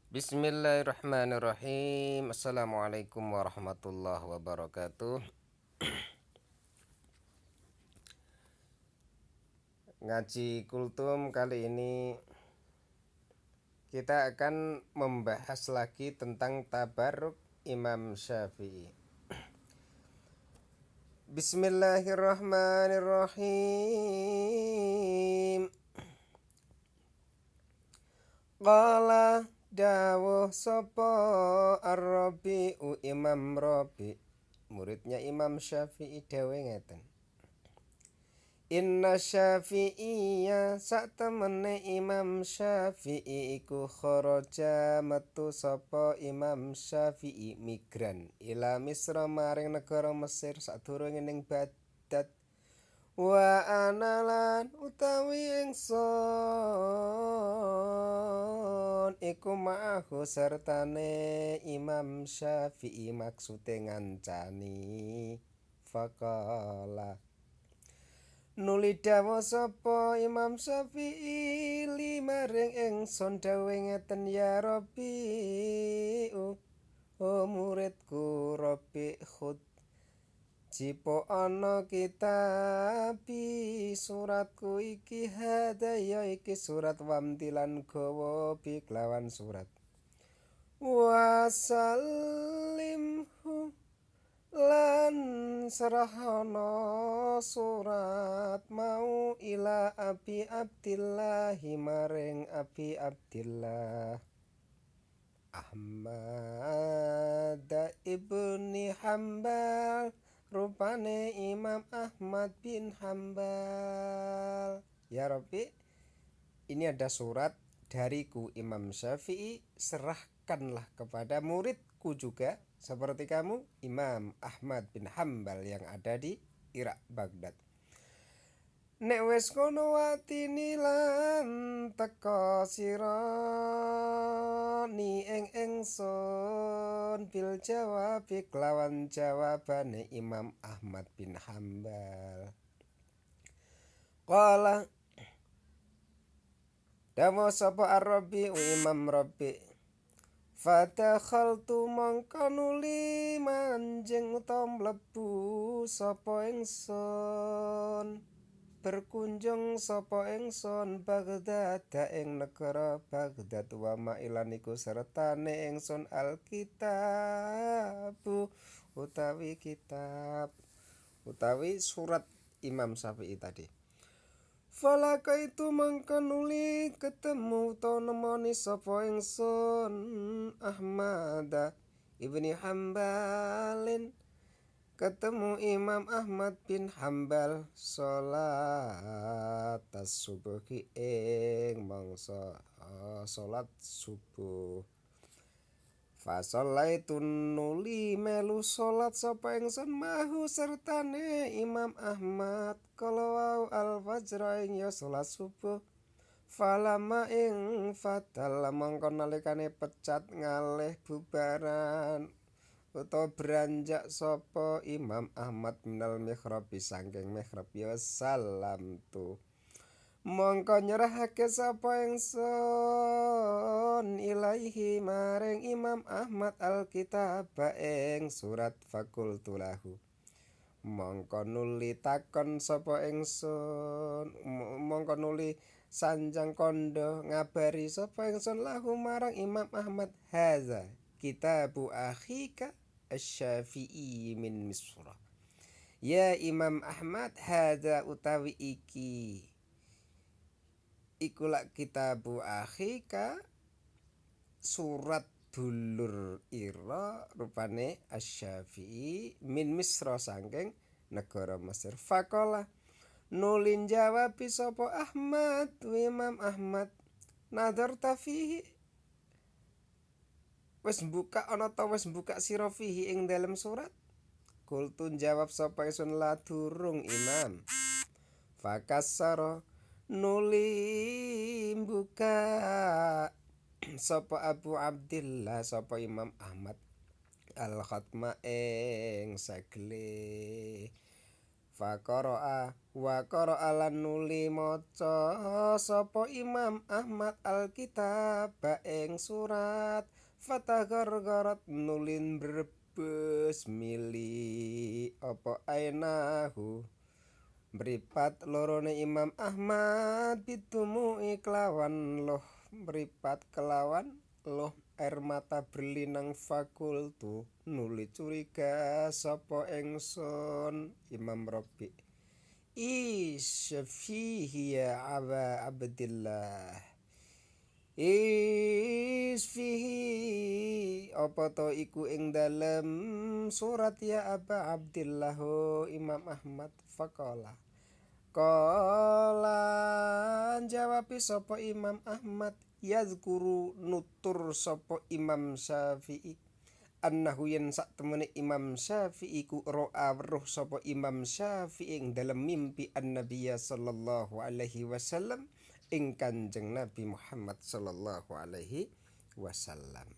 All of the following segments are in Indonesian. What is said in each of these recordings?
Bismillahirrahmanirrahim. Assalamualaikum warahmatullahi wabarakatuh. Ngaji kultum kali ini kita akan membahas lagi tentang tabarruk Imam Syafi'i. Bismillahirrahmanirrahim. Qala dawuh sapa Ar-Rabi'u Imam Rabi', muridnya Imam Syafi'i dawuh ngeten. Inna Syafi'iyya sak temene Imam Syafi'i iku kharaja metu sapa Imam Syafi'i migran ila Misra maring negara Mesir sadurunge ning Baghdad. Wa analan utawi ingsun iku ma'ahu sertane Imam Syafi'i maksude ngancani faqala nuli dawuh sapa Imam Syafi'i limaring ingsun dawuh ngeten ya Rabbi muridku Rabbi khud jipo ana kitabi suratku iki hadaya iki surat wamtilan gawa biklawan surat wasallimhu lan serahana surat mau ila Abi Abdillah maring Abi Abdillah Ahmad ibni Hambal rupane Imam Ahmad bin Hambal. Ya Rabbi, ini ada surat dariku Imam Syafi'i, serahkanlah kepada muridku juga seperti kamu Imam Ahmad bin Hambal yang ada di Irak, Baghdad. Nek wis kono watini lan teka sira ni ingsun bil jawab kelawan jawabane Imam Ahmad bin Hambal. Qala dawa sapa Ar-Rabi Imam Rabi Fadakhaltu mangka nuli manjing utawa mlebu sapa ingsun berkunjung sapa ingsun Baghdad ing negara Baghdad wa mailan iku sertane ingsun alkitabu utawi kitab utawi surat Imam Syafi'i tadi. Falaka itu mangka nuli ketemu to nemoni sapa ingsun Ahmad ibni Hambalin ketemu Imam Ahmad bin Hambal salat subuhi ing mangsa salat subuh. Fasallaitu nuli melu salat sapa ingsun mahu sertane Imam Ahmad kalau al-fajr ing ya salat subuh. Falama ing fatal mangko nalikane pecat ngalih bubaran utawa beranjak sapa Imam Ahmad minal mikhrabi sangking mihrab ya salam tu mongko nyerahake sapa ingsun ilaihi maring Imam Ahmad alkitab ing surat fakultu lahu mongko nuli takon sapa ingsun mongko nuli sanjang kondo ngabari sapa ingsun lahu marang Imam Ahmad haza kitabu akhika Asy-Syafi'i min Misra. Ya Imam Ahmad hadza utawi iki ikulah kitabu akhika surat dulur ira rupane Asy-Syafi'i min Misra sangking negara Mesir. Faqala nulin jawab sapa Ahmad Imam Ahmad nadarta fihi wis buka ana ta wis buka sira fihi ing dalem surat kultun jawab sapa ingsun la durung Imam fakassara nuli buka sapa Abu Abdillah sapa Imam Ahmad al khatma ing sagele wa qara'a lan nuli maca sapa Imam Ahmad Alkitab ing surat fatagargarat nulin brebes mili apa ainahu mripat lorone Imam Ahmad bitumu'i kelawan loh mripat kelawan loh air mata berlinang fakultu nuli curiga sapa ingsun Imam Rabi isfihi ya aba abdillah isfihi apa to iku ing dalem surat ya aba abdillah Imam Ahmad faqala Kala jawab sapa Imam Ahmad yazkuru nutur sapa Imam Syafi'i annahu yen sak temene Imam Syafi'i ku ro'a weruh sapa Imam Syafi'i ing dalem mimpi an-Nabiya sallallahu alaihi wasallam ing Kanjeng Nabi Muhammad sallallahu alaihi wasallam.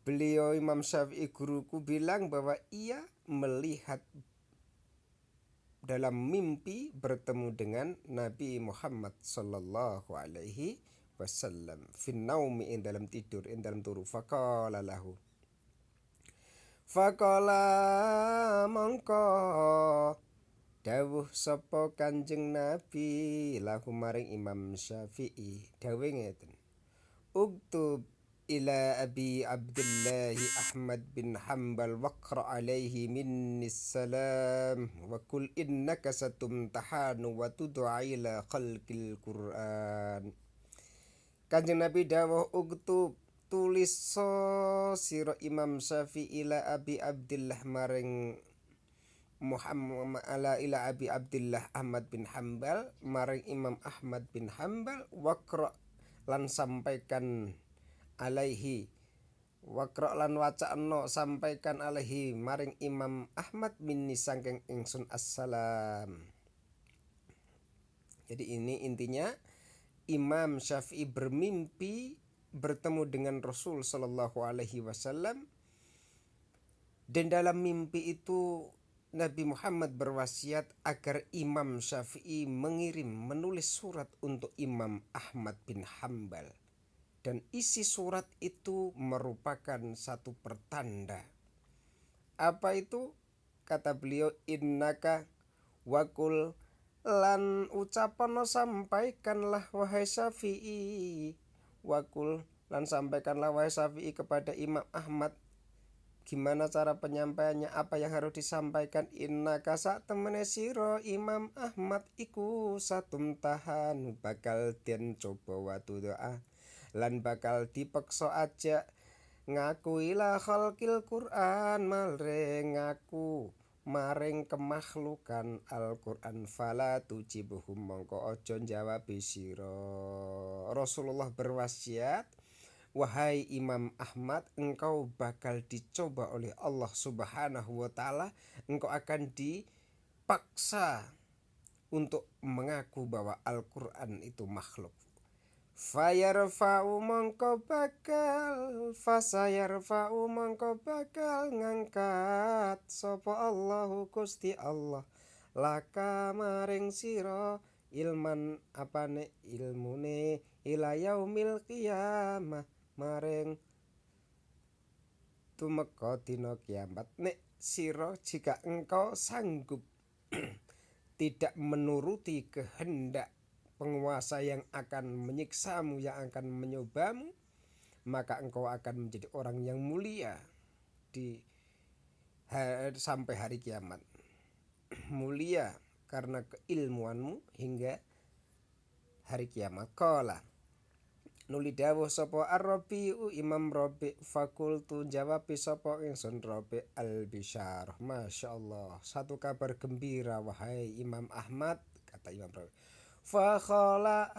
Beliau Imam Syafi'i guruku bilang bahwa ia melihat dalam mimpi bertemu dengan Nabi Muhammad sallallahu alaihi wasallam fin naumi ing dalam tidur ing dalam turu faqala mongko dawuh sapa Kanjeng Nabi lahu maring Imam Syafi'i dawuh ngeten uktub ila Abi Abdillahi Ahmad bin Hanbal waqra alaihi minni salam wa kul innaka satumtahanu wa tud'a ila khalqil Qur'an. Kanjeng Nabi dawuh uktub tulis sira Imam Syafi'i ila Abi Abdillah maring Muhammad ila Abi Abdillah Ahmad bin Hanbal maring Imam Ahmad bin Hanbal waqra lan sampaikan alaihi wakra lan wacana sampaikan alaihi maring Imam Ahmad minni sangking ingsun assalam. Jadi ini intinya Imam Syafi'i bermimpi bertemu dengan Rasul sallallahu alaihi wasallam dan dalam mimpi itu Nabi Muhammad berwasiat agar Imam Syafi'i menulis surat untuk Imam Ahmad bin Hanbal. Dan isi surat itu merupakan satu pertanda. Apa itu? Kata beliau innaka wakul lan ucapan sampaikanlah wahai Syafi'i wakul lan sampaikanlah wahai Syafi'i kepada Imam Ahmad. Gimana cara penyampaiannya, apa yang harus disampaikan? Innaka sak temene sira Imam Ahmad iku satum tahan bakal den coba watu doa lan bakal dipeksa aja ngaku ila khalqil Qur'an maring ngaku maring kemakhlukan Al-Qur'an fala tujibuhum mongko aja jawab sira. Rasulullah berwasiat wahai Imam Ahmad engkau bakal dicoba oleh Allah Subhanahu wa taala, engkau akan dipaksa untuk mengaku bahwa Al-Qur'an itu makhluk. Fayarfa'u mongko bakal ngangkat sapa Allahu Gusti Allah laka maring sira ilman apane ilmune ila yaumil qiyamah maring tumeka dina kiamat. Nek sira jika engkau sanggup tidak menuruti kehendak penguasa yang akan menyiksamu, yang akan menyobamu, maka engkau akan menjadi orang yang mulia sampai hari kiamat. Mulia karena keilmuanmu hingga hari kiamat. Qala nuli dawuh sapa Ar-Rabi'u Imam Rabi' fakultu jawab sapa ingsun Rabi' al-Bisyarah. Masyaallah, satu kabar gembira wahai Imam Ahmad, kata Imam Rabi'. Fa khala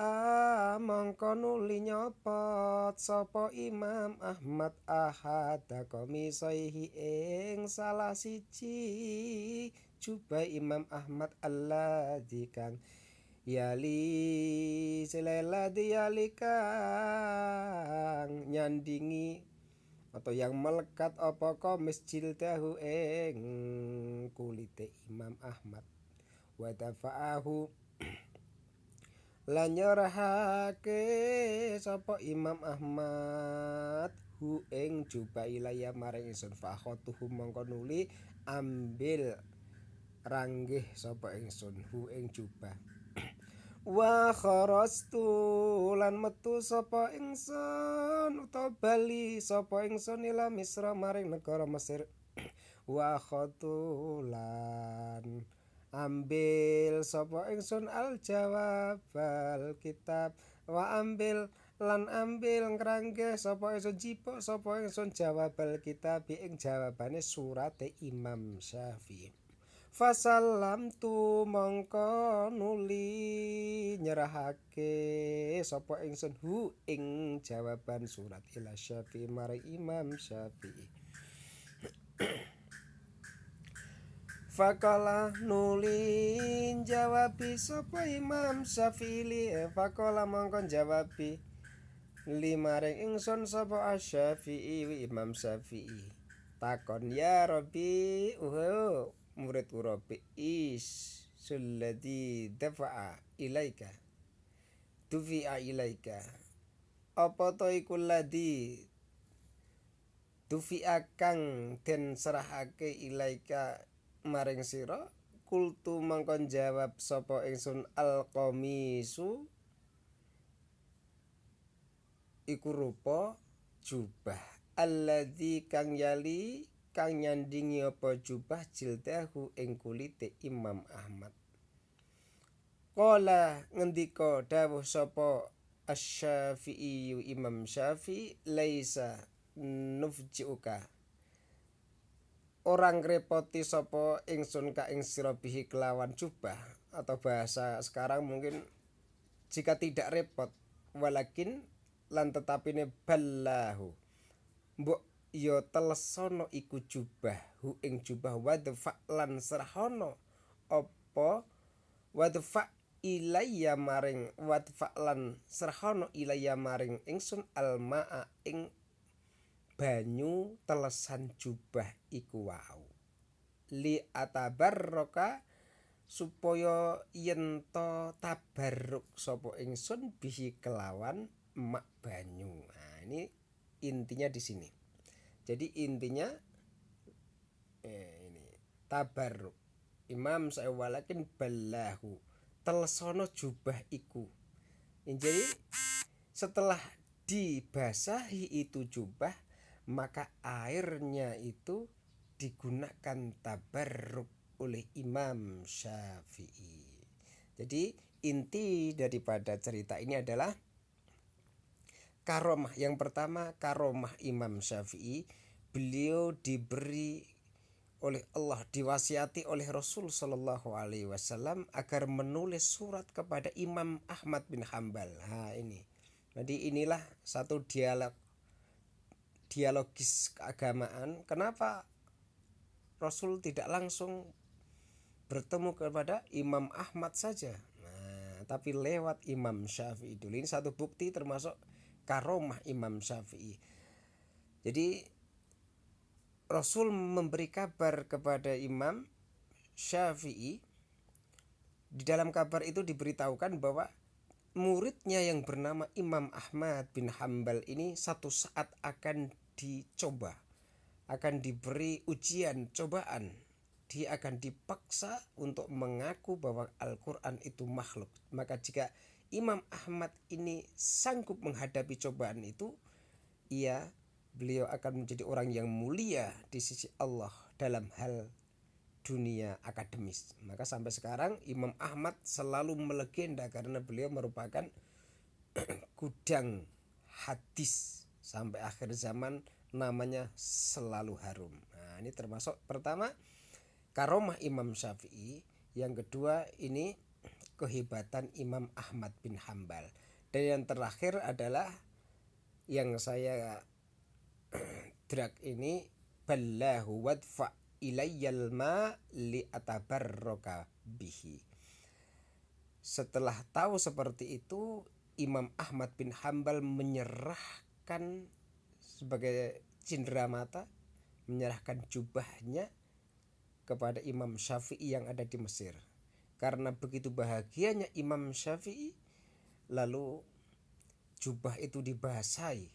mongko nuli nyopot sapa Imam Ahmad ahada komisaihi ing salah siji jubah Imam Ahmad alladzi kang yali selela diyali kang nyandingi atau yang melekat apa komis jildahu ing kulite Imam Ahmad wa dafa'ahu lan nyerahake sapa Imam Ahmad hu ing jubah ilaya maring ingsun fakhotuhu mongko nuli ambil ranggih sapa ingsun hu ing jubah wa kharastu lan metu sapa ingsun utawa bali sapa ingsun ila Misra maring negara Mesir wa khotulan ambil sapa ingsun al jawab al kitab wa ambil lan ambil ngranggeh sapa ingsun jipuk sapa ingsun jawab al kitab ing jawabane surate Imam Syafi'i fasalam tu mongko nuli nyerahake sapa ingsun hu ing jawaban surat ila Syafi'i maring Imam Syafi'i Faqala nuli jawabi sapa Imam Syafi'i faqala mongkon jawabi limaring ingsun sapa Asy-Syafi'i Imam Syafi'i takon ya Rabbi murid Rabbi is sulladzi dafa'a ilaika tufi'a ilaika apa to iku ladzi tufi'a kang den serahake ilaika maring sira kultu mangkon jawab sapa ingsun al-qamisu iku rupa jubah alladzi kang yali kang nyandingi apa jubah jildahu ing kulite Imam Ahmad qala ngendika dawuh sapa Asy-Syafi'i Imam Syafi'i laisa nufjiuka orang repoti sapa ingsun ka ing sira bihi kelawan jubah atau bahasa sekarang mungkin jika tidak repot walakin lan tetapine ballahu mbok ya telesono iku jubah hu ing jubah wadfa lan serhono apa wadfa ilayya maring wadfa lan serhono ilayya maring ingsun almaa ing banyu telesan jubah iku wau li atabarroka supaya yen to tabarruk sapa ingsun bihi kelawan emak banyu. Nah, ini intinya di sini. Jadi intinya ini tabarruk. Imam saya walakin ballahu telesono jubah iku. Jadi setelah dibasahi itu jubah maka airnya itu digunakan tabarruk oleh Imam Syafi'i. Jadi inti daripada cerita ini adalah karomah. Yang pertama karomah Imam Syafi'i, beliau diberi oleh Allah, diwasiati oleh Rasul Shallallahu Alaihi Wasallam agar menulis surat kepada Imam Ahmad bin Hambal. Nah ini, jadi inilah satu dialogis keagamaan. Kenapa Rasul tidak langsung bertemu kepada Imam Ahmad saja, nah, tapi lewat Imam Syafi'i dulu. Ini satu bukti termasuk karomah Imam Syafi'i. Jadi Rasul memberi kabar kepada Imam Syafi'i. Di dalam kabar itu diberitahukan bahwa muridnya yang bernama Imam Ahmad bin Hambal ini satu saat akan dicoba, akan diberi ujian, cobaan. Dia akan dipaksa untuk mengaku bahwa Al-Quran itu makhluk. Maka jika Imam Ahmad ini sanggup menghadapi cobaan itu, beliau akan menjadi orang yang mulia di sisi Allah dalam hal dunia akademis. Maka sampai sekarang Imam Ahmad selalu melegenda karena beliau merupakan gudang hadis sampai akhir zaman, namanya selalu harum. Nah, ini termasuk pertama karomah Imam Syafi'i. Yang kedua ini kehebatan Imam Ahmad bin Hambal. Dan yang terakhir adalah yang saya drag ini ballahu wadfa ilayyal ma li atabarroka bihi. Setelah tahu seperti itu, Imam Ahmad bin Hambal menyerahkan sebagai cenderamata, menyerahkan jubahnya kepada Imam Syafi'i yang ada di Mesir. Karena begitu bahagianya Imam Syafi'i, lalu jubah itu dibasahi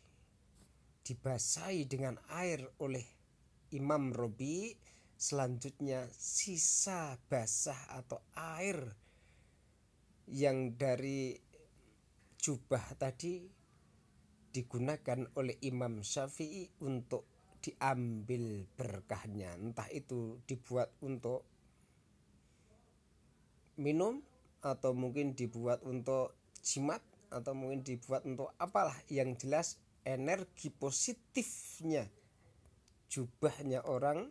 dengan air oleh Imam Robi. Selanjutnya sisa basah atau air yang dari jubah tadi digunakan oleh Imam Syafi'i untuk diambil berkahnya, entah itu dibuat untuk minum atau mungkin dibuat untuk jimat atau mungkin dibuat untuk apalah, yang jelas energi positifnya jubahnya orang